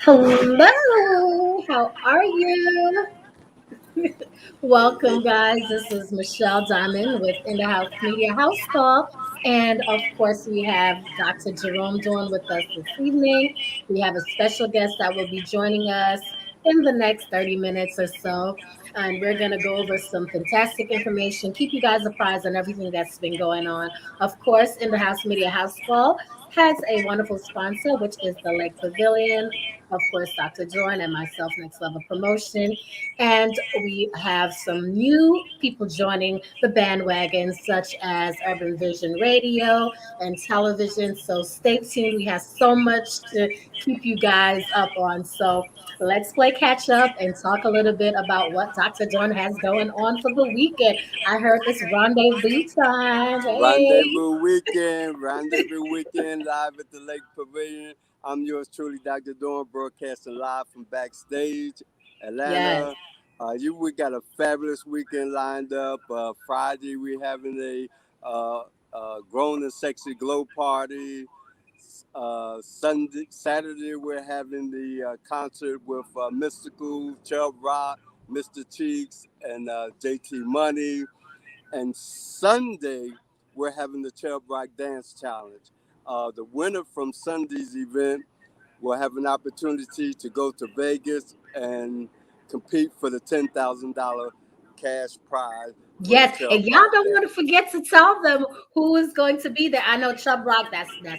Hello, how are you? Welcome, guys. This is Michelle Diamond with In the House Media House Call. And of course, we have Dr. Jerome Dorn with us this evening. We have a special guest that will be joining us in the next 30 minutes or so. And we're going to go over some fantastic information, keep you guys apprised on everything that's been going on. Of course, In the House Media House Call has a wonderful sponsor, which is the Lake Pavilion. Of course, Dr. Jordan and myself, Next Level Promotion. And we have some new people joining the bandwagon, such as Urban Vision Radio and television. So stay tuned. We have so much to keep you guys up on. So let's play catch up and talk a little bit about what Dr. John has going on for the weekend. I heard it's rendezvous time. Hey. Rendezvous weekend, live at the Lake Pavilion. I'm yours truly, Dr. Dorn, broadcasting live from backstage, Yes. Atlanta. We got a fabulous weekend lined up. Friday, we're having grown and sexy glow party. Saturday, we're having the concert with Mystical, Chubb Rock, Mr. Cheeks, and JT Money. And Sunday, we're having the Chubb Rock Dance Challenge. The winner from Sunday's event will have an opportunity to go to Vegas and compete for the $10,000 cash prize for the Yes, Chubb and y'all Rock don't want to Dance. forget to tell them who is going to be there. I know Chubb Rock. That's my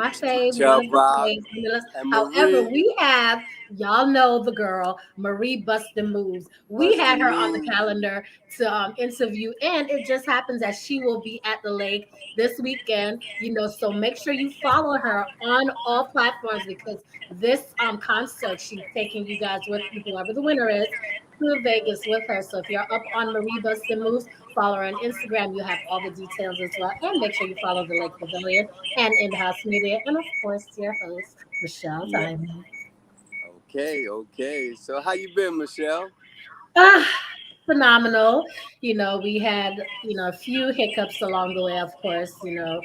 fave. One Chubb of the Rock faves on the list. and However, Marie we have y'all know the girl Marie Bustin Moves. We had Bustin' her on the Moves. calendar to interview, and it just happens that she will be at the lake this weekend. So make sure you follow her on all platforms because this concert she's taking you guys with whoever the winner is to Vegas with her. So if you're up on Marie Bustin Moves, follow her on Instagram. You have all the details as well. And make sure you follow the Lake Pavilion and In the House Media. And of course, your host, Michelle Yeah. Diamond. Okay. So how you been, Michelle? Ah, phenomenal. We had, a few hiccups along the way, of course. We all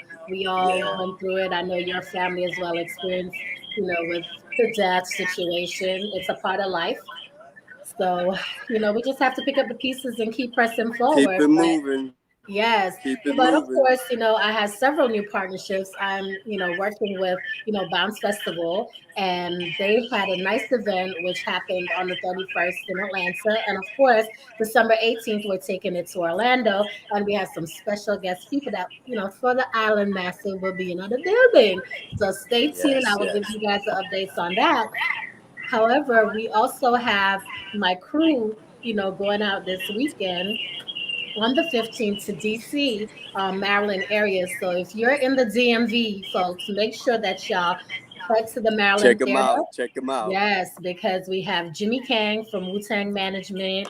Yeah. went through it. I know your family as well experienced, with the death situation. It's a part of life. So, we just have to pick up the pieces and keep pressing Keep forward. it But moving. yes, Keep it but of moving. course, I have several new partnerships. I'm, working with, Bounce Festival, and they had a nice event which happened on the 31st in Atlanta. And of course, December 18th, we're taking it to Orlando, and we have some special guest people that, for the Island Massive will be in the building. So stay tuned. I Yes, will give yes. you guys the updates on that. However, we also have my crew, going out this weekend on the 15th to DC, Maryland area. So if you're in the DMV, folks, make sure that y'all head to the Check Maryland them area. out. Check them out. Yes, because we have Jimmy Kang from Wu Tang Management,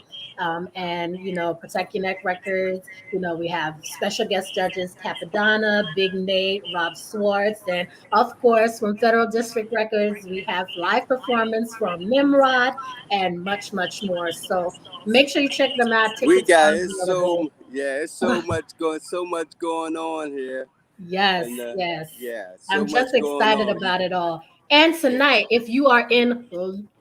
and Protect Your Neck Records. We have special guest judges Capadonna, Big Nate, Rob Swartz, and of course from Federal District Records we have live performance from Nimrod and much, much more. So make sure you check them out. We Tickets got are it's available. so much going on here, Yes, and yes. yeah, so I'm much just going excited on. about it all. And Yeah. tonight, if you are in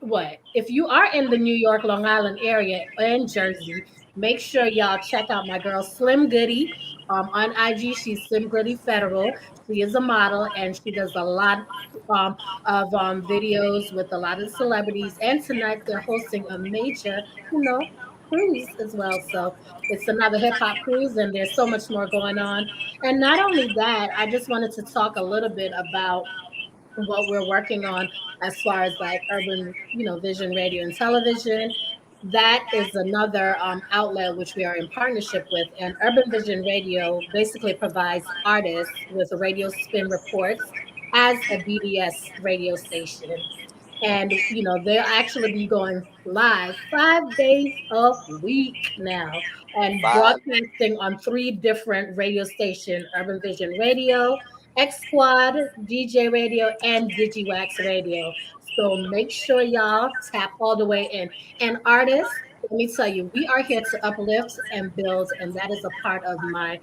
what? If you are in the New York, Long Island area and Jersey, make sure y'all check out my girl Slim Goody. On IG, she's Slim Goody Federal. She is a model and she does a lot um, of videos with a lot of celebrities. And tonight they're hosting a major, cruise as well. So it's another hip hop cruise, and there's so much more going on. And not only that, I just wanted to talk a little bit about what we're working on as far as like urban, vision radio and television. That is another outlet which we are in partnership with. And Urban Vision Radio basically provides artists with radio spin reports as a BDS radio station. And they'll actually be going live 5 days a week now and Five. broadcasting on three different radio stations: Urban Vision Radio, X Squad, DJ Radio, and DigiWax Radio. So make sure y'all tap all the way in. And artists, let me tell you, we are here to uplift and build, and that is a part of my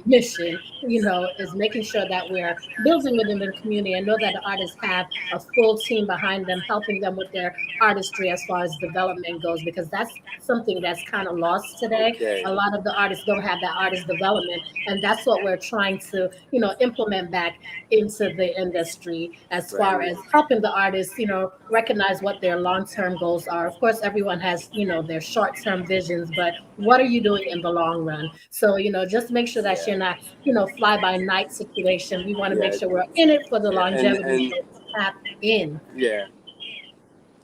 mission, is making sure that we're building within the community. I know that the artists have a full team behind them, helping them with their artistry as far as development goes, because that's something that's kind of lost today. Okay. A lot of the artists don't have that artist development, and that's what we're trying to, implement back into the industry as Right. far as helping the artists, recognize what their long-term goals are. Of course, everyone has, their short-term visions, but what are you doing in the long run? So, just make sure that Yeah. you're not, fly by night situation. We want to make Yeah. sure we're in it for the Yeah. And longevity. and So tap in. yeah.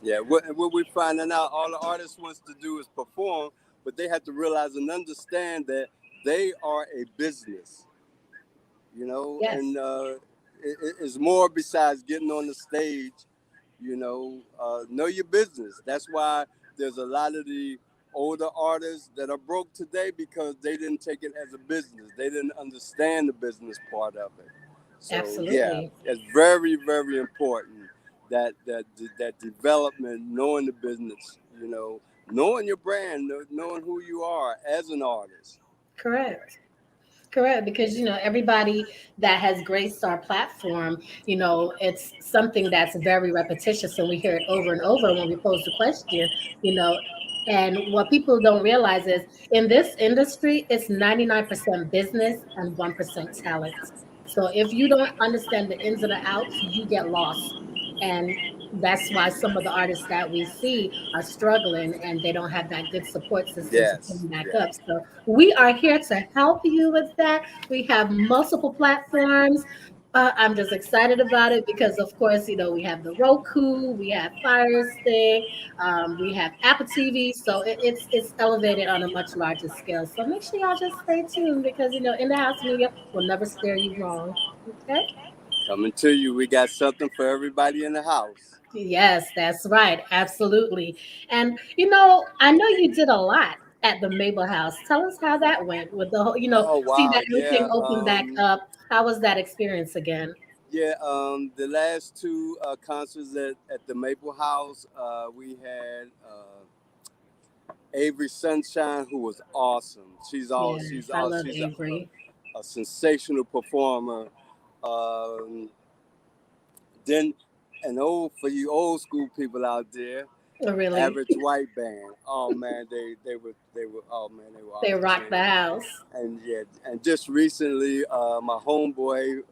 Yeah, what we're finding out, all the artists wants to do is perform, but they have to realize and understand that they are a business, Yes, and it's more besides getting on the stage. Know your business. That's why there's a lot of the older artists that are broke today because they didn't take it as a business. They didn't understand the business part of it. So yeah, absolutely. it's very, very important that development, knowing the business, knowing your brand, knowing who you are as an artist. Correct. Correct, because everybody that has graced our platform, it's something that's very repetitious, and we hear it over and over when we pose the question, you know. And what people don't realize is in this industry, it's 99% business and 1% talent. So if you don't understand the ins and the outs, you get lost. And that's why some of the artists that we see are struggling and they don't have that good support system to Yes, come back yeah. up. So we are here to help you with that. We have multiple platforms. I'm just excited about it because, of course, we have the Roku, we have Fire Stick, we have Apple TV, so it's elevated on a much larger scale. So make sure y'all just stay tuned because in the house media will never steer you wrong. Okay. Coming to you, we got something for everybody in the house. Yes, that's right. Absolutely. And I know you did a lot at the Mabel House. Tell us how that went with the whole, Oh see wow, that yeah. everything opened back up. How was that experience again? Yeah, the last two concerts at the Maple House, we had Avery Sunshine, who was awesome. Yes, I love She's Avery. a sensational performer. Um, then, and for you old school people out there, Oh, really? Average White Band. Oh man, they were off They the rocked the chain. house. And yeah, and just recently, my homeboy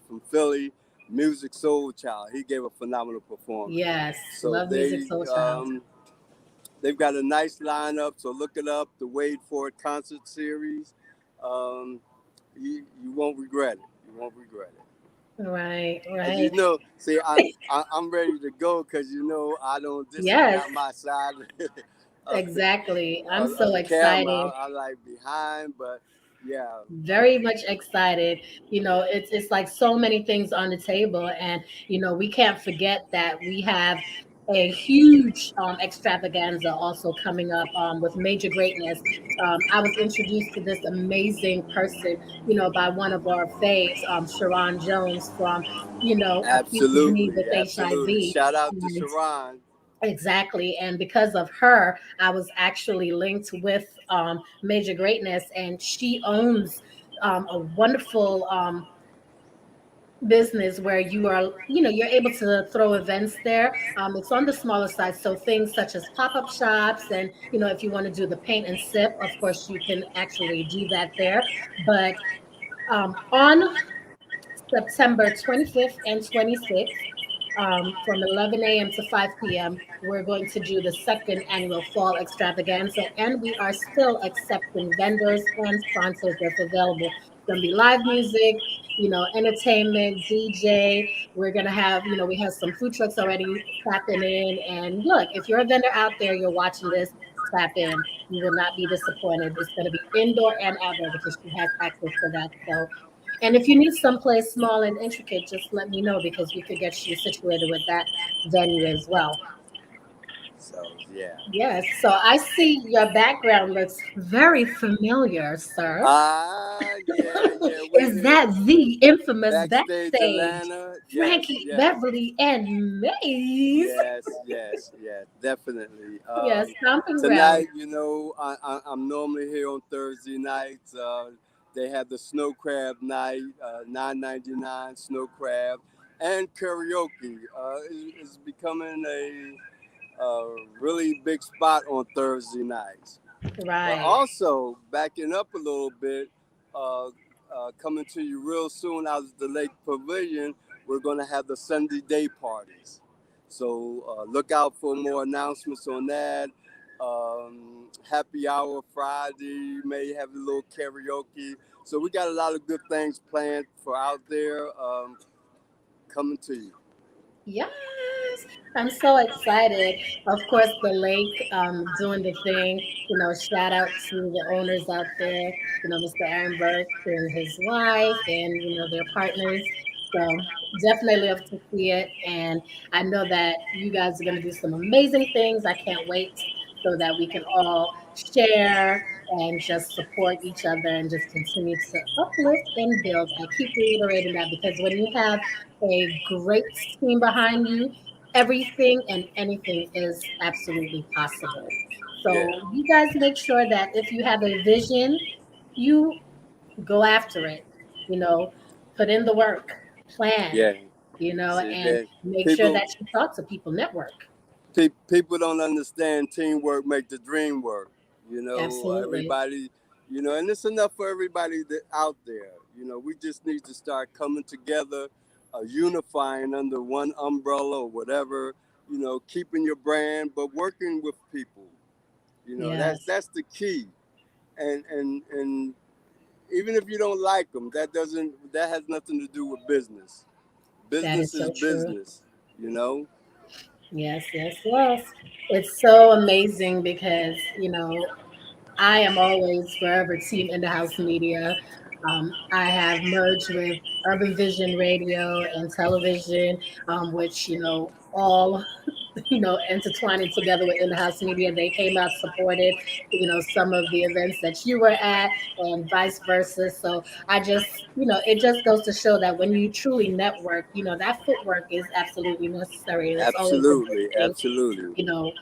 from Philly, Music Soul Child, he gave a phenomenal performance. Yes, So love Music Soul Child. they've got a nice lineup. So look it up, the Wade Ford concert series. Um, you won't regret it. You won't regret it. Right, And right. see, I'm ready to go because I don't. This is Yes, not my side of, exactly. I'm of so the camera. excited. I like behind, but yeah, Very much excited. It's like so many things on the table, and we can't forget that we have a huge extravaganza also coming up with Major Greatness. I was introduced to this amazing person, by one of our faves, Sharon Jones from, A Piece of Me absolutely, with absolutely. HIV. Shout out to And Sharon. exactly. And because of her, I was actually linked with Major Greatness, and she owns a wonderful business where you're able to throw events there. It's on the smaller side, so things such as pop-up shops, and if you want to do the paint and sip, of course you can actually do that there. But on September 25th and 26th, from 11 a.m. to 5 p.m. We're going to do the second annual fall extravaganza, and we are still accepting vendors and sponsors if available. It's going to be live music, entertainment, DJ. We're going to have, we have some food trucks already tapping in. And look, if you're a vendor out there, you're watching this, tap in. You will not be disappointed. It's going to be indoor and outdoor because she has access to that. So and if you need someplace small and intricate, just let me know because we could get you situated with that venue as well. So yeah. Yes. So I see your background looks very familiar, sir. Yeah, yeah. Is that the infamous Backstage backstage? Atlanta. Frankie, yes, Beverly, and Maze. yes, definitely. Yes, stomping ground. Tonight, I'm normally here on Thursday nights. They have the snow crab night, 9.99 snow crab, and karaoke. Is becoming a really big spot on Thursday nights. But Right. also backing up a little bit, uh, coming to you real soon out of the Lake Pavilion, we're going to have the Sunday day parties. So look out for more announcements on that. Happy hour Friday, may have a little karaoke. So we got a lot of good things planned for out there, coming to you. Yes, I'm so excited. Of course, the lake doing the thing. Shout out to the owners out there. Mr. Aaron Burke and his wife, and their partners. So definitely love to see it, and I know that you guys are going to do some amazing things. I can't wait so that we can all share and just support each other and just continue to uplift and build. I keep reiterating that because when you have a great team behind you, everything and anything is absolutely possible. Yeah, So you guys make sure that if you have a vision, you go after it, you know, put in the work, plan, yeah. See and that make sure people that you talk to people, network. people don't understand teamwork make the dream work. Absolutely. Everybody, and it's enough for everybody that out there. We just need to start coming together, unifying under one umbrella or whatever. Keeping your brand, but working with people. Yes, That's the key. And even if you don't like them, that has nothing to do with business. that Business is is so true. business. You know. Yes, yes, yes. It's so amazing because, I am always forever team in the house media. I have merged with Urban Vision Radio and television, which all intertwining together with in the house media. They came out supported, some of the events that you were at, and vice versa. So I just, it just goes to show that when you truly network, that footwork is absolutely necessary, and it's always a good Absolutely, thing. absolutely. You know,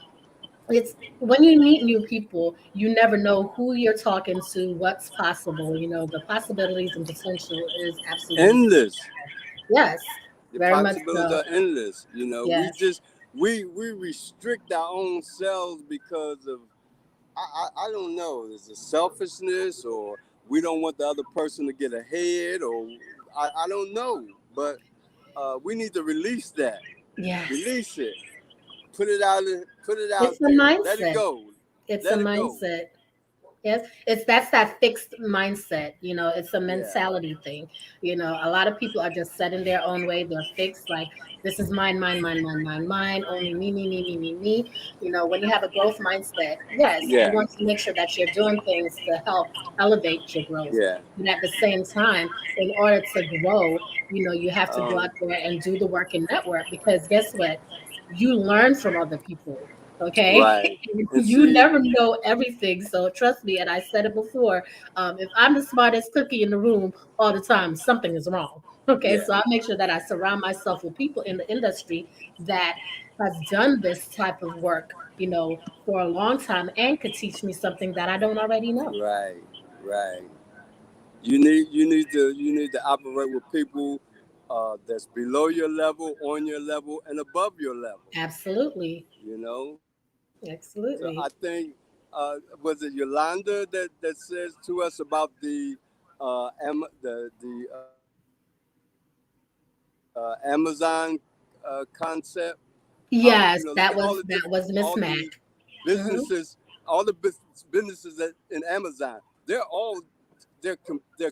it's when you meet new people, you never know who you're talking to, what's possible. The possibilities and potential is absolutely, Endless. yes, The very much possibilities so. are endless. We Yes, just we restrict our own selves because of I don't know, is it selfishness or we don't want the other person to get ahead or I don't know. But we need to release that. yes. Release it. Put it out It's a there. Let it mindset. go. It's a Let it go. mindset. Yes, that's that fixed mindset. It's a Yeah. mentality thing. A lot of people are just set in their own way. They're fixed, like this is mine, mine, mine, mine, mine, mine. Only me, me, me, me, me, me. When you have a growth mindset, yes, you Yeah. want to make sure that you're doing things to help elevate your growth. Yeah. But at the same time, in order to grow, you have to go Um, out there and do the work and network because guess what? You learn from other people. Okay. right. And You see, never know everything. So trust me, and I said it before, if I'm the smartest cookie in the room all the time, something is wrong. Okay, yeah. so I make sure that I surround myself with people in the industry that has done this type of work, for a long time and could teach me something that I don't already know. Right. Right. You need to operate with people that's below your level, on your level, and above your level. Absolutely. You know. So I Absolutely. think was it Yolanda that says to us about the Amazon concept. How Yes, look that at all was the that different was Miss all Mac. the Hmm. businesses, all the businesses in Amazon. They're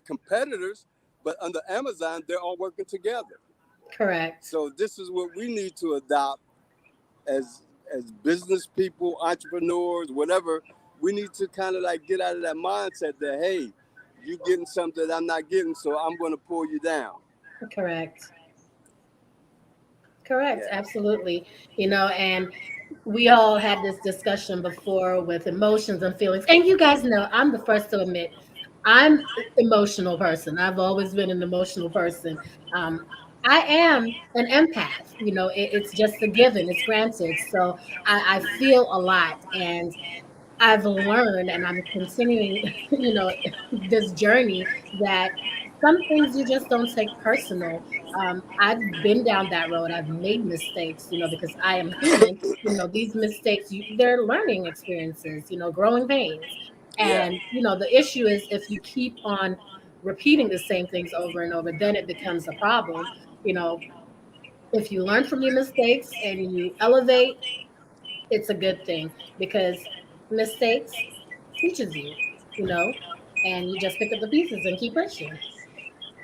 competitors, but under Amazon they're all working together. Correct. So this is what we need to adopt as business people, entrepreneurs, whatever. We need to kind of like get out of that mindset that hey, you getting something that I'm not getting, so I'm going to pull you down. Correct. Correct, Yeah. absolutely. And we all had this discussion before with emotions and feelings. And you guys know, I'm the first to admit I'm emotional person. I've always been an emotional person. Um, I am an empath. It's just a given. It's granted. So I feel a lot, and I've learned, and I'm continuing, this journey that some things you just don't take personal. I've been down that road. I've made mistakes, because I am human. These mistakes, they're learning experiences, growing pains. Yeah, And, the issue is if you keep on repeating the same things over and over, then it becomes a problem. You know, if you learn from your mistakes and you elevate, it's a good thing because mistakes teaches you, you know, and you just pick up the pieces and keep pushing.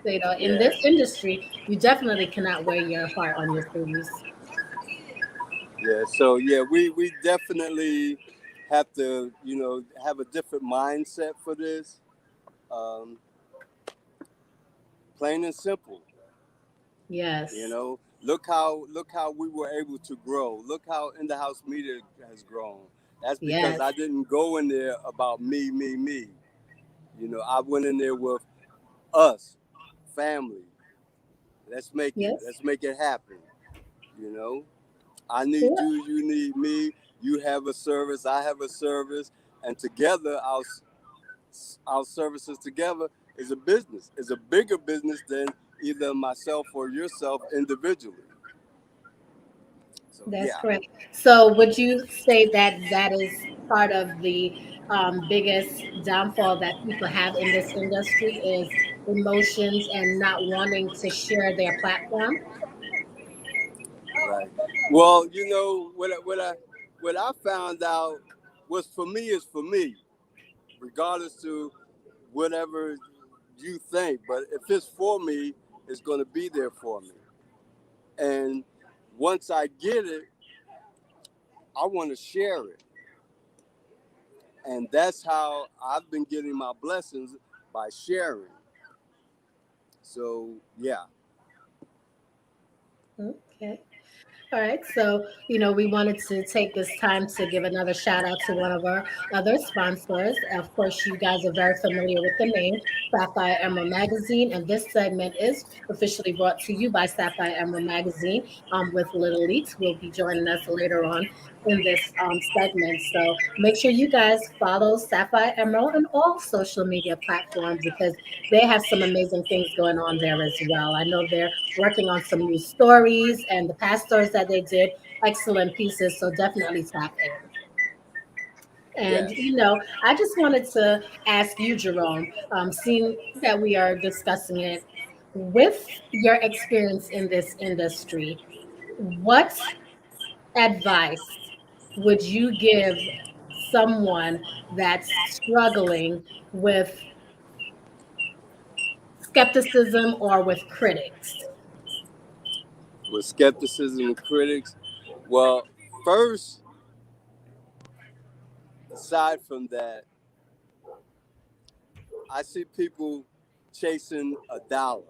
So, in yeah, this industry, you definitely cannot wear your heart on your sleeves. yeah. So yeah, we definitely have to, have a different mindset for this. Um, Plain and simple. Yes. Look how we were able to grow. Look how In the House Media has grown. That's because Yes. I didn't go in there about me, me, me. I went in there with us, family. Yes. Let's make it happen. You know, I need Yeah. you, you need me. You have a service, I have a service, and together our services together is a business. It's a bigger business than either myself or yourself individually. So That's yeah, correct. So, would you say that that is part of the biggest downfall that people have in this industry is emotions and not wanting to share their platform? right. Well, what I found out was for me is for me, regardless to whatever you think. But if it's for me, it's going to be there for me. And once I get it, I want to share it. And that's how I've been getting my blessings, by sharing. So yeah, Okay. All right. So, we wanted to take this time to give another shout out to one of our other sponsors. Of course, you guys are very familiar with the name Sapphire Emerald Magazine. And this segment is officially brought to you by Sapphire Emerald Magazine with Little Leaks. Will be joining us later on in this segment. So make sure you guys follow Sapphire Emerald on all social media platforms because they have some amazing things going on there as well. I know they're working on some new stories and the past stories that they did, excellent pieces. So definitely tap in. And, yes. I just wanted to ask you, Jerome, seeing that we are discussing it, with your experience in this industry, what advice would you give someone that's struggling with skepticism or with critics? With skepticism and critics, well, first, aside from that, I see people chasing a dollar,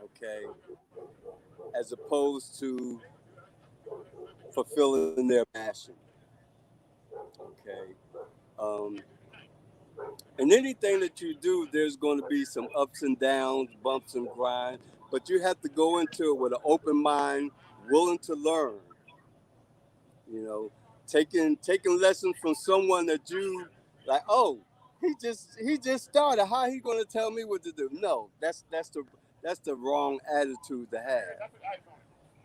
okay, as opposed to fulfilling their passion, okay. Um, and anything that you do, there's going to be some ups and downs, bumps and grinds, but you have to go into it with an open mind, willing to learn. You know, taking lessons from someone that you like. Oh, he just started. How he going to tell me what to do? No, that's the wrong attitude to have.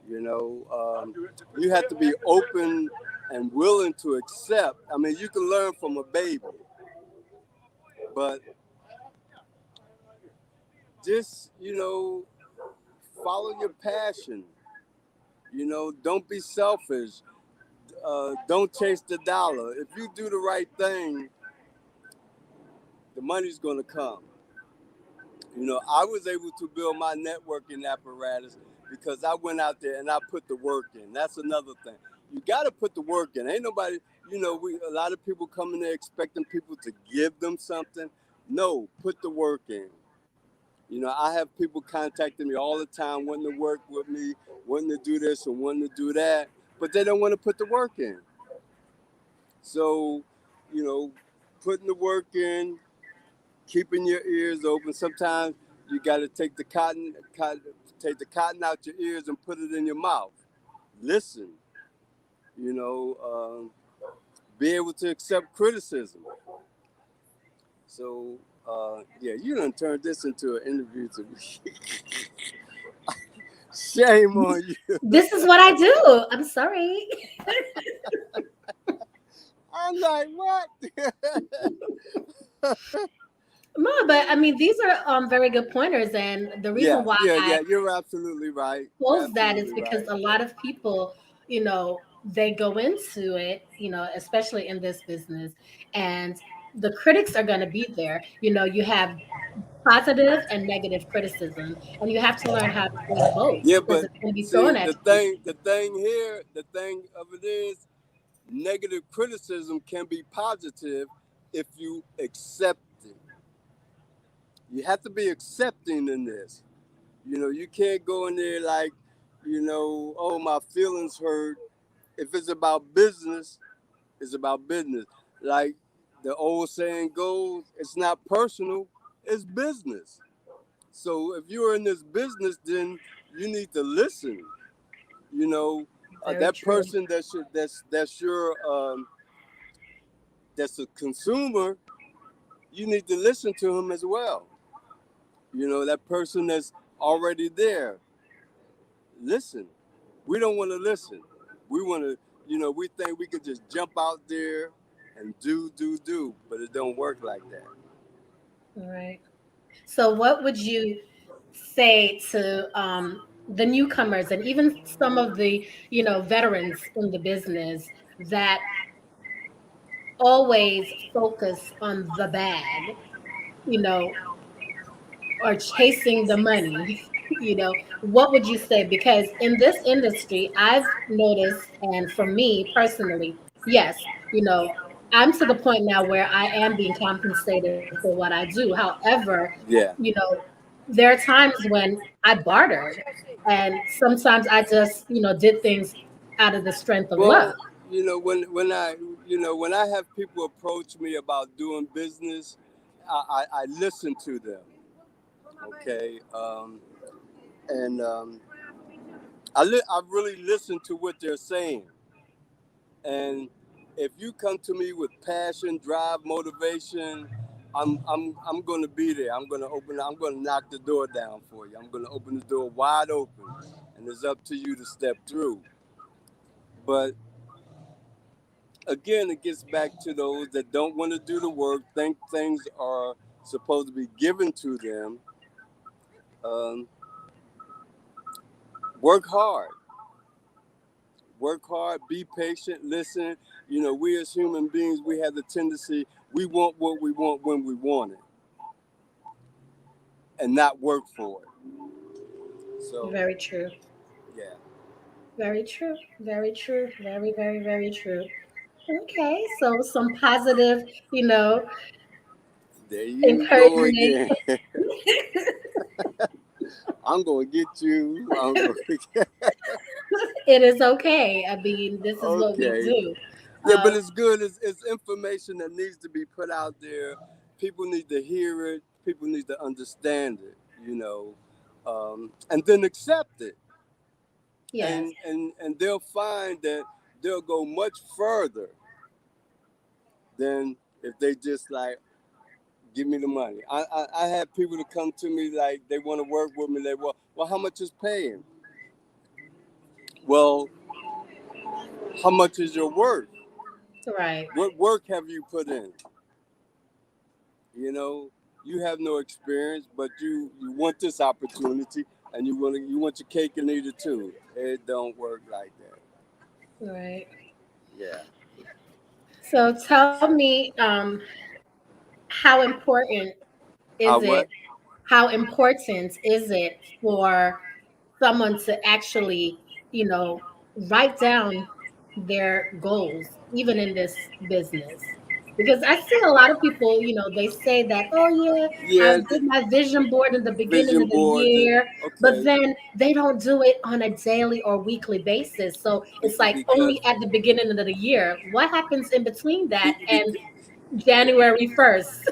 You have to be open and willing to accept. I mean, you can learn from a baby, but just follow your passion. Don't be selfish. Don't chase the dollar. If you do the right thing, the money's going to come. I was able to build my networking apparatus because I went out there and I put the work in. That's another thing. You got to put the work in. Ain't nobody, a lot of people come in there expecting people to give them something. No, put the work in. I have people contacting me all the time wanting to work with me, wanting to do this and wanting to do that, but they don't want to put the work in. So, you know, putting the work in, keeping your ears open. Sometimes, you got to take the cotton out your ears and put it in your mouth. Listen, you know, be able to accept criticism. So, yeah, you done turned this into an interview to me. Shame on you. This is what I do. I'm sorry. I'm like, what? No, but I mean, these are very good pointers, and the reason why yeah. I You're absolutely right. pose that is Absolutely because right. a lot of people, they go into it, especially in this business, and the critics are going to be there. You have positive and negative criticism, and you have to learn how to take both Yeah, because but it's going to be see, thrown at you. the thing of it is, negative criticism can be positive if you accept it. You have to be accepting in this. You can't go in there like, oh, my feelings hurt. If it's about business, it's about business. Like the old saying goes, it's not personal, it's business. So if you're in this business, then you need to listen. You know, Very that true. person that's your that's a consumer, you need to listen to him as well. That person that's already there, listen. We don't want to listen. We want to, we think we could just jump out there and do, but it don't work like that. All right. So, what would you say to the newcomers and even some of the veterans in the business that always focus on the bag, you know, or chasing the money? What would you say? Because in this industry, I've noticed, and for me personally, yes, I'm to the point now where I am being compensated for what I do. However, Yeah. there are times when I bartered, and sometimes I just, did things out of the strength of love. Well, when I have people approach me about doing business, I listen to them. Okay. And I really listen to what they're saying. And if you come to me with passion, drive, motivation, I'm gonna be there. I'm gonna knock the door down for you. I'm gonna open the door wide open, and it's up to you to step through. But again, it gets back to those that don't want to do the work, think things are supposed to be given to them. Um, work hard. Work hard, be patient, listen. We as human beings, we have the tendency, we want what we want when we want it and not work for it. So, Very true. yeah. Very true. Very true. Very, very, very true. Okay, so some positive, There you go encouragement. again. I'm going to get you. I'm going to get It is okay. I mean, this is what we Okay. do. Yeah, but Um, it's good. It's information that needs to be put out there. People need to hear it. People need to understand it, and then accept it. yes, And they'll find that they'll go much further than if they just like give me the money. I have people to come to me like they want to work with me. Well, how much is paying? Well, how much is your worth? right. What work have you put in? You have no experience, but you want this opportunity, and you want your cake and eat it too. It don't work like that. Right. Yeah. So tell me, how important is How it? what? How important is it for someone to actually, you know, write down their goals, even in this business? Because I see a lot of people, they say that, oh, yeah, I Yeah, the did my vision board in the beginning vision of the boards. year, but Okay, then they don't do it on a daily or weekly basis. So it's like because only at the beginning of the year. What happens in between be, that be, and January 1st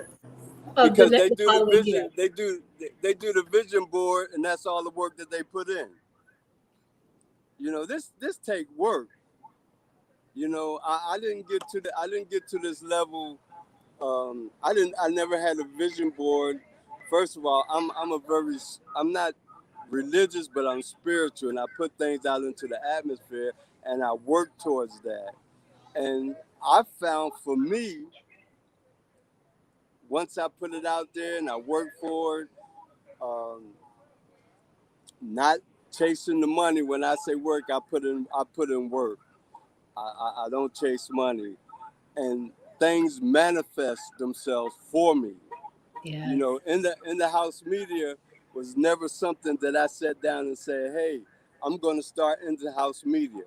of because the following year? they do they do the vision board, and that's all the work that they put in. You know, this take work. You know, I didn't get to this level. I never had a vision board. First of all, I'm not religious, but I'm spiritual, and I put things out into the atmosphere, and I work towards that. And I found for me, once I put it out there and I work for it, um, not chasing the money. When I say work, I put in work. I don't chase money, and things manifest themselves for me. You Yes. know, in the house media was never something that I sat down and said, "Hey, I'm going to start in the house media."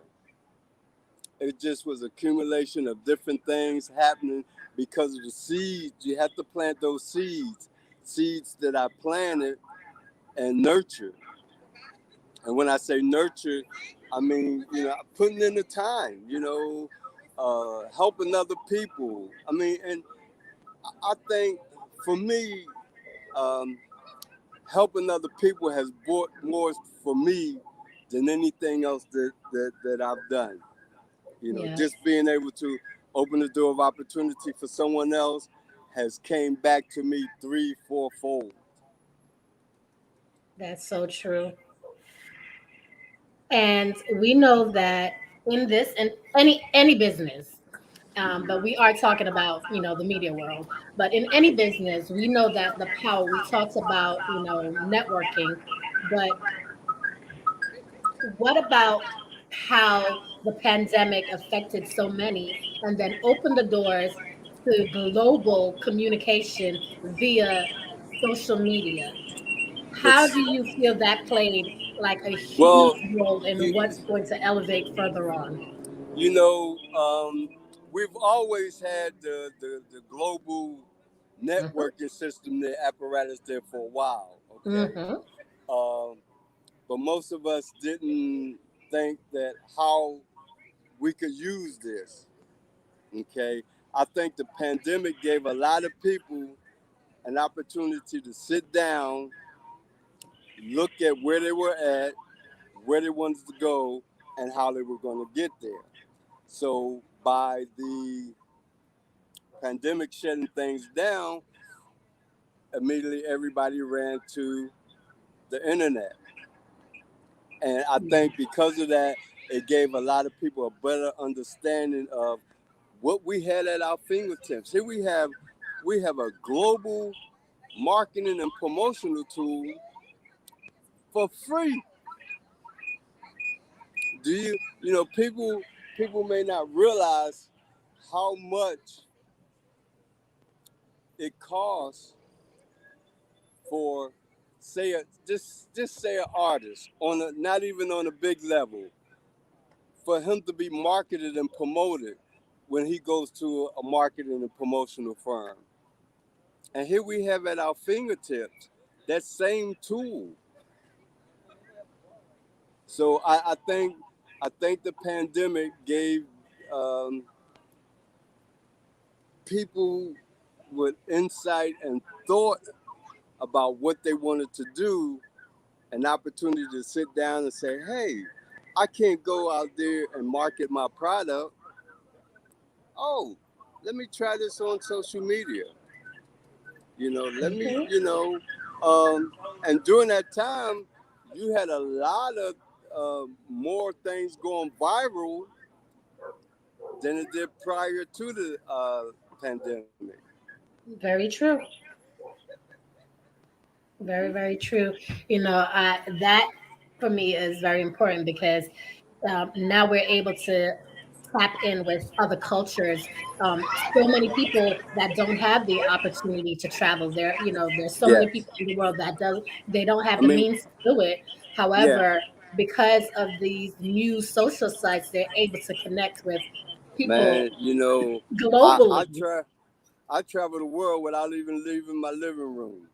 It just was accumulation of different things happening because of the seeds. You have to plant those seeds that I planted and nurtured. And when I say nurtured, I mean, you know, putting in the time, you know, helping other people. I mean, and I think for me, um, helping other people has brought more for me than anything else that I've done. You know, Yes. just being able to open the door of opportunity for someone else has came back to me three, fourfold. That's so true. And we know that in this and any business, but we are talking about the media world. But in any business, we know that the power. We talked about networking, but what about how the pandemic affected so many and then opened the doors to global communication via social media? How It's do you feel that played like a huge well, role in you, what's going to elevate further on? you know, we've always had the global Hmm. networking system, the apparatus there for a while, okay? Hmm. Um, but most of us didn't think that how we could use this, okay? I think the pandemic gave a lot of people an opportunity to sit down, look at where they were at, where they wanted to go, and how they were going to get there. So by the pandemic shutting things down, immediately everybody ran to the internet. And I think because of that, it gave a lot of people a better understanding of what we had at our fingertips. Here we have a global marketing and promotional tool for free. You know, people may not realize how much it costs for just say an artist on a not even on a big level for him to be marketed and promoted when he goes to a marketing and promotional firm. And here we have at our fingertips that same tool. So I think the pandemic gave um, people with insight and thought about what they wanted to do an opportunity to sit down and say, hey, I can't go out there and market my product. Oh, let me try this on social media. You know, Hmm. and during that time, you had a lot of more things going viral than it did prior to the pandemic. Very true. Very, very true. That for me is very important because now we're able to tap in with other cultures. So many people that don't have the opportunity to travel there. There's so many Yes. people in the world that they don't have I the mean, means to do it. yeah, However, because of these new social sites, they're able to connect with people man, you know, I globally. try I travel the world without even leaving my living room,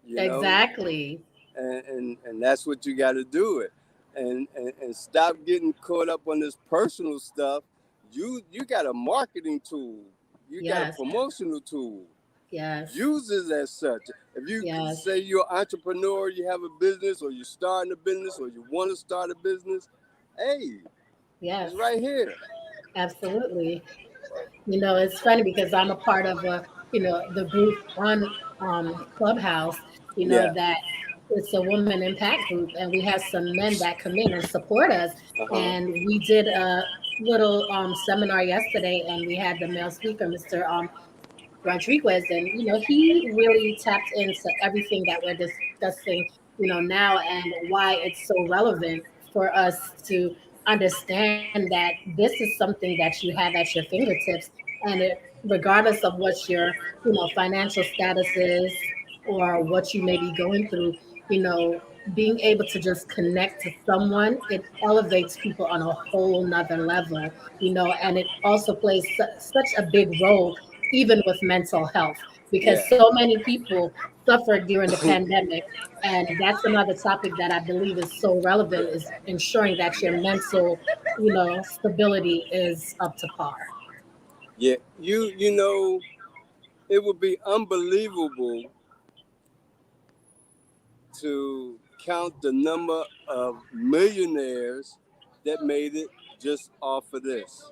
you know, Exactly. and that's what you got to do it, and stop getting caught up on this personal stuff. You got a marketing tool, you got a Yes. promotional tool. Yes. Use it as such. If you Yes. say you're an entrepreneur, you have a business, or you're starting a business, or you want to start a business, hey, it's Yes. right here. Absolutely. It's funny because I'm a part of the group on Clubhouse, Yeah. that it's a woman impact group, and we have some men that come in and support us. Uh huh. And we did a little seminar yesterday, and we had the male speaker, Mr. Rodriguez, and he really tapped into everything that we're discussing, now, and why it's so relevant for us to understand that this is something that you have at your fingertips, and regardless of what your financial status is or what you may be going through, being able to just connect to someone, it elevates people on a whole nother level, and it also plays such a big role even with mental health, Yeah. because so many people suffered during the pandemic. And that's another topic that I believe is so relevant, is ensuring that your mental, stability is up to par. Yeah. You know, it would be unbelievable to count the number of millionaires that made it just off of this.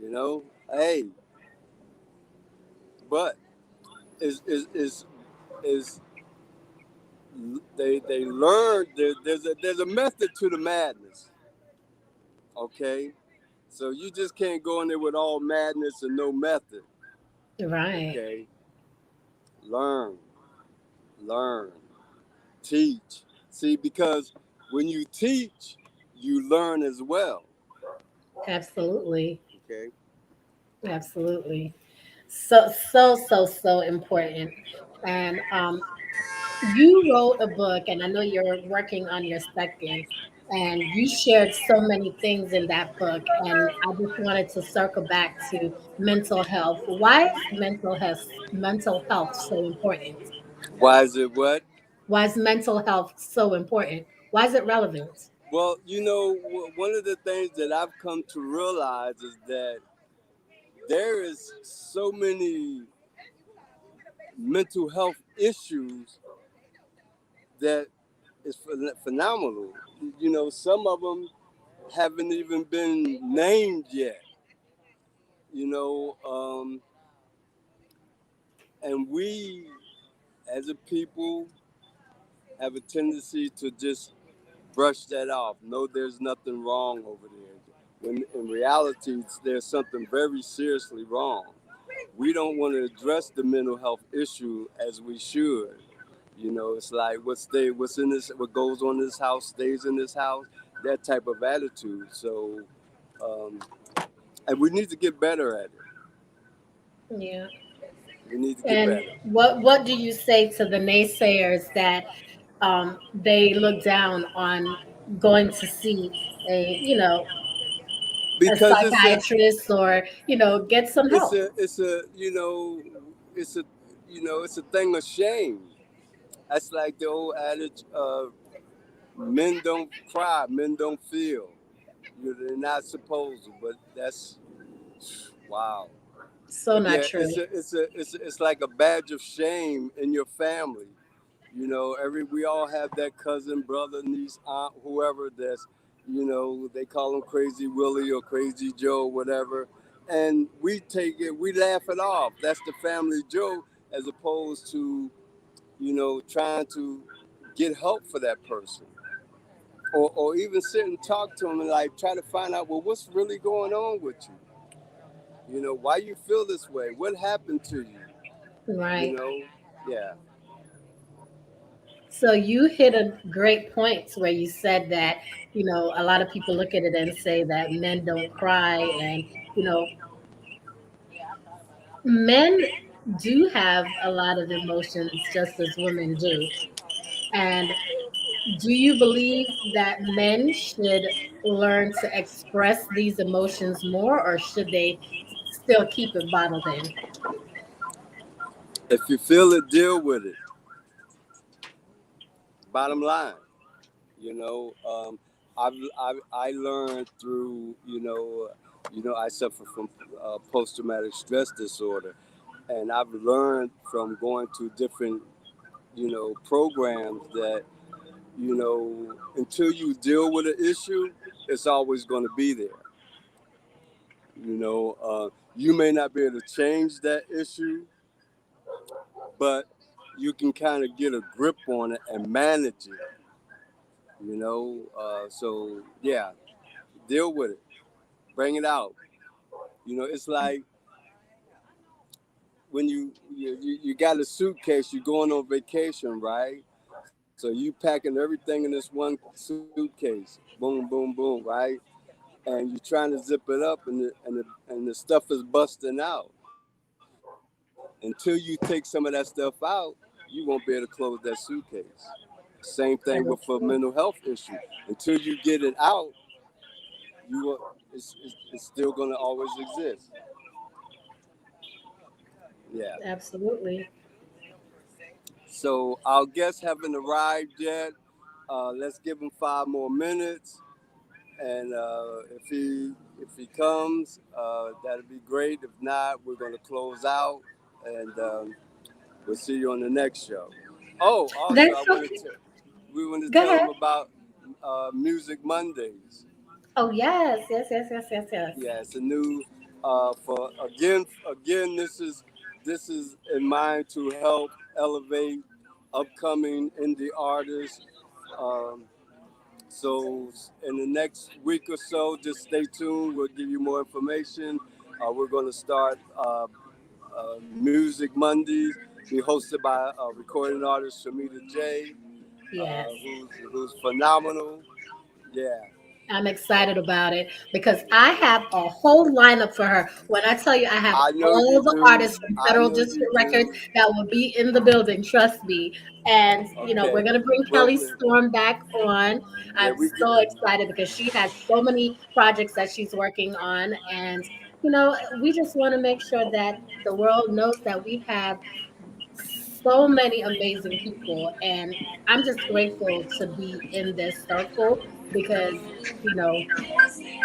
You know, hey, but is they learned there's a method to the madness. Okay, so you just can't go in there with all madness and no method. Right. Okay, learn, learn, teach. See, because when you teach, you learn as well. Absolutely. Okay. Absolutely. So, so, so, so important. And you wrote a book, and I know you're working on your second, and you shared so many things in that book. And I just wanted to circle back to mental health. Why is mental health so important? Why is it what? Why is mental health so important? Why is it relevant? Well, one of the things that I've come to realize is that there is so many mental health issues that is phenomenal. Some of them haven't even been named yet. You know, and we as a people have a tendency to just brush that off. No, there's nothing wrong over there. When in reality, there's something very seriously wrong. We don't want to address the mental health issue as we should. It's like what's in this, what goes on in this house stays in this house. That type of attitude. So, um, and we need to get better at it. Yeah. We need to get And better what do you say to the naysayers that they look down on going to see a because psychiatrist, or get some help? it's a it's a it's a thing of shame. That's like the old adage of men don't cry, men don't feel. They're not supposed to, but that's wow. So But not yeah, true. it's like a badge of shame in your family. We all have that cousin, brother, niece, aunt, whoever that's, they call them Crazy Willie or Crazy Joe, whatever, and we take it, we laugh it off. That's the family joke, as opposed to trying to get help for that person, or even sit and talk to them and like try to find out, well, what's really going on with you. Why you feel this way? What happened to you? You Right. know, yeah. So you hit a great point where you said that, a lot of people look at it and say that men don't cry, and, you know, men do have a lot of emotions just as women do. And do you believe that men should learn to express these emotions more, or should they still keep it bottled in? If you feel it, deal with it. Bottom line, you know, um, I learned through, You know, I suffer from post-traumatic stress disorder, and I've learned from going to different, you know, programs that, you know, until you deal with an issue, it's always going to be there. You know, you may not be able to change that issue, but you can kind of get a grip on it and manage it. You know, so yeah, deal with it, bring it out. You know, it's like when you got a suitcase, you're going on vacation, right? So you packing everything in this one suitcase, boom, boom, boom, right? And you're trying to zip it up, and the stuff is busting out. Until you take some of that stuff out, you won't be able to close that suitcase. Same thing with That a is true. mental health issue. Until you get it out, you will, it's still going to always exist. Yeah. Absolutely. So our guests haven't arrived yet. Let's give him 5 more minutes, and if he comes, that'd be great. If not, we're going to close out, and we'll see you on the next show. Oh, also, That's okay. we want to Go tell ahead. them about Music Mondays. Oh yes, yes, yes, yes, yes, yes. Yeah, it's a new for again. This is in mind to help elevate upcoming indie artists. Um, so in the next week or so, just stay tuned. We'll give you more information. We're going to start Music Mondays, be hosted by recording artist Shamita J, Yes. who's phenomenal. Yeah, I'm excited about it because I have a whole lineup for her. When I tell you I have I know all you the do. artists from I Federal know you District Records do. that will be in the building, trust me. And Okay. we're gonna bring Well, Kelly Storm back on. yeah, I'm we get. so excited because she has so many projects that she's working on, and we just want to make sure that the world knows that we have so many amazing people, and I'm just grateful to be in this circle because you know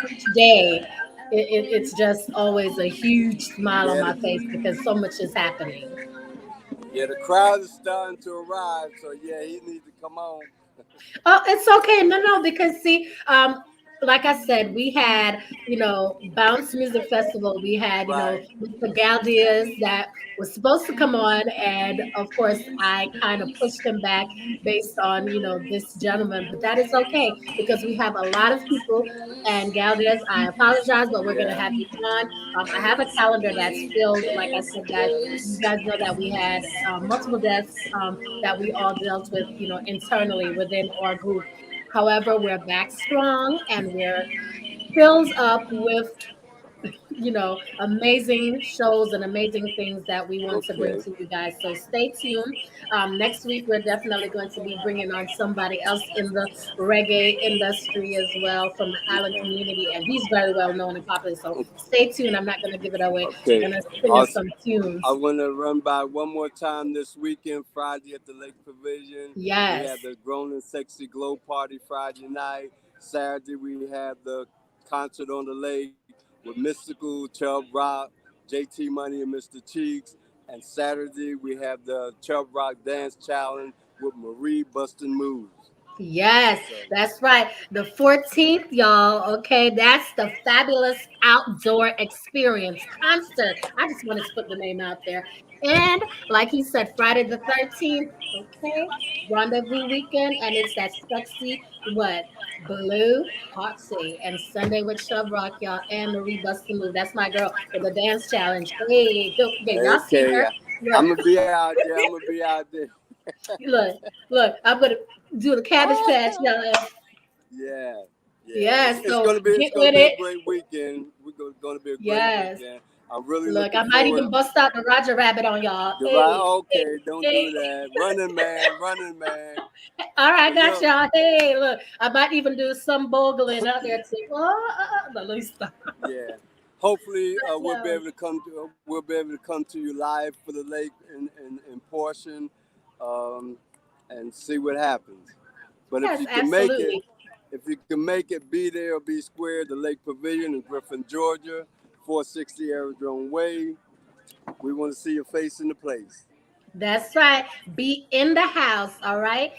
each day it's just always a huge smile on Yeah, my face because so much is happening. yeah, the crowd is starting to arrive, so yeah, he needs to come on. Oh, it's okay. No, no, because see, like I said, we had, Bounce Music Festival. We had, Right. Mr. Galdias that was supposed to come on, and of course, I kind of pushed him back based on, this gentleman. But that is okay because we have a lot of people. And Galdias, I apologize, but we're gonna Yeah. have you on. I have a calendar that's filled. Like I said, guys, you guys know that we had multiple deaths. That we all dealt with, internally within our group. However, we're back strong and we're filled up with, amazing shows and amazing things that we want to bring Okay. to you guys. So stay tuned. Next week, we're definitely going to be bringing on somebody else in the reggae industry as well from the island community, and he's very well known and popular. So stay tuned. I'm not going to give it away. Okay. We're going to sing us Awesome. some I tunes. want to run by one more time this weekend, Friday at the Lake Pavilion. We Yes. have the Grown and Sexy Glow Party Friday night. Saturday, we have the concert on the lake with Mystical, Chubb Rock, JT Money, and Mr. Cheeks. And Saturday, we have the Chubb Rock Dance Challenge with Marie Bustin' Moves. Yes, So, that's right. The 14th, y'all. Okay, that's the fabulous outdoor experience concert. I just wanted to put the name out there. And like he said, Friday the 13th, okay, rendezvous weekend, and it's that sexy what? Blue Party. And Sunday with Shub Rock, y'all, and Marie Bustin' Move. That's my girl with the dance challenge. Hey, go, okay, y'all see okay, her. I'm Look, going to be out there. I'm going to be out there. look, look, I'm gonna do the cabbage patch, y'all. Yeah, yeah. Yes, It's so gonna be get it's gonna with be a it. great weekend. We're gonna be a great Yes. weekend. I'm really Look, looking I might forward. even bust out the Roger Rabbit on y'all. The right, Hey, hey, okay, don't do hey. that. Running man, running man. All right, But got look, y'all. Hey, look, I might even do some bogling out there too. No, let me stop. yeah. Hopefully, we'll be Yeah. able to come to you live for the lake in portion, um, and see what happens. But if Yes, you can make it, absolutely. If you can make it, be there or be square. The Lake Pavilion in Griffin, Georgia, 460 Aerodrome Way. We want to see your face in the place. That's right. Be in the house. All right.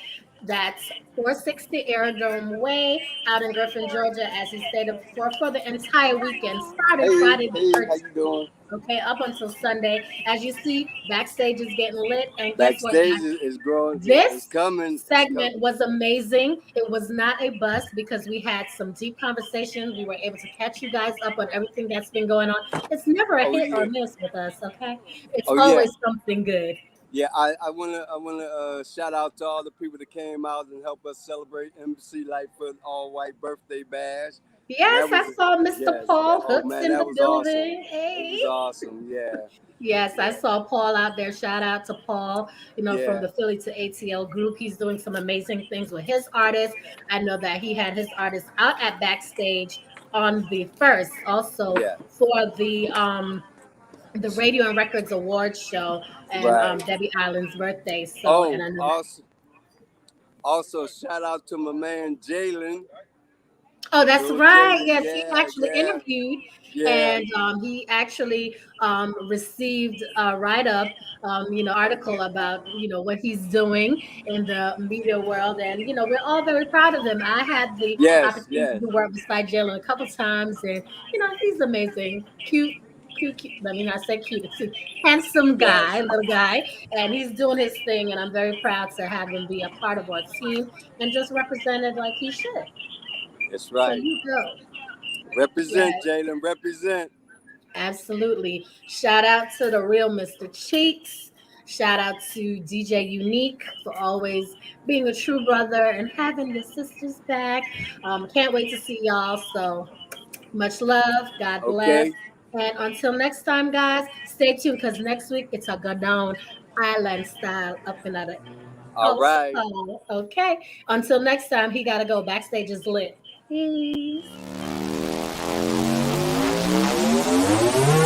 That's 460 Aerodrome Way out in Griffin, Georgia, as he stated before, for the entire weekend, starting Hey, Friday the hey, how 13th. you doing? Okay, up until Sunday. As you see, backstage is getting lit. And guess what, Backstage guys? is growing. It's This coming. It's segment coming. was amazing. It was not a bust because we had some deep conversations. We were able to catch you guys up on everything that's been going on. It's never a Oh hit or yeah. miss with us, okay? It's Oh yeah. always something good. Yeah, I wanna shout out to all the people that came out and helped us celebrate Embassy Lightfoot All White Birthday Bash. And Yes, that I was saw Mr. yes, Paul oh Hooks man, in that the was awesome. building. It Hey. was awesome. Yeah, Yes, I yeah, saw Paul out there. Shout out to Paul, from yeah, the Philly to ATL group. He's doing some amazing things with his artists. I know that he had his artists out at backstage on the first, also yeah. for the Radio and Records Awards show and Right. Debbie Allen's birthday. So, and Oh, I know that. also shout out to my man Jalen. Oh, that's Little right. Jalen. Yes, he Yeah, actually yeah, interviewed, yeah. and he actually received a write-up, article about what he's doing in the media world, and we're all very proud of him. I had the Yes, opportunity yes, to work beside Jalen a couple times, and he's amazing, cute. Cute, cute. I mean, I say cute. It's a handsome guy, yes. little guy, and he's doing his thing. And I'm very proud to have him be a part of our team and just represented like he should. That's So right. you go. Represent, Yes, Jalen. Represent. absolutely. Shout out to the real Mr. Cheeks. Shout out to DJ Unique for always being a true brother and having your sisters back. Can't wait to see y'all. So much love. God bless. Okay. And until next time, guys, stay tuned because next week it's a go down island style up in the All house. right. Okay. Until next time, he got to go. Backstage is lit. Peace.